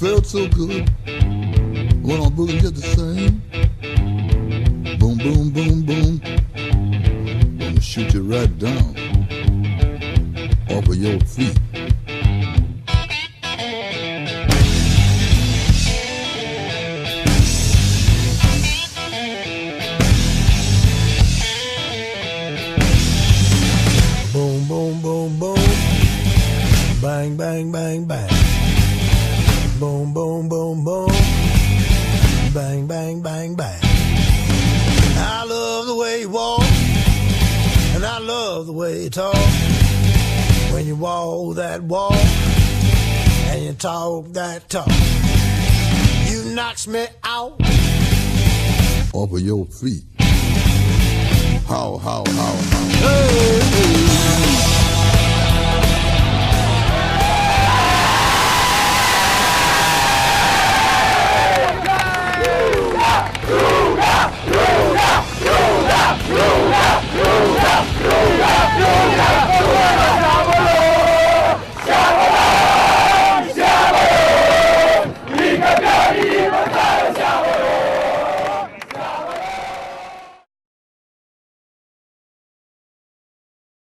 felt so good. Went on boogie just the same. Boom, boom, boom, boom. Gonna shoot you right down off of your feet. Boom, boom, boom, boom. Bang, bang, bang, bang. Boom, boom, boom, boom. Bang, bang, bang, bang. I love the way you walk, and I love the way you talk. When you walk that walk, and you talk that talk, you knocks me out off of your feet. How. Hey, hey.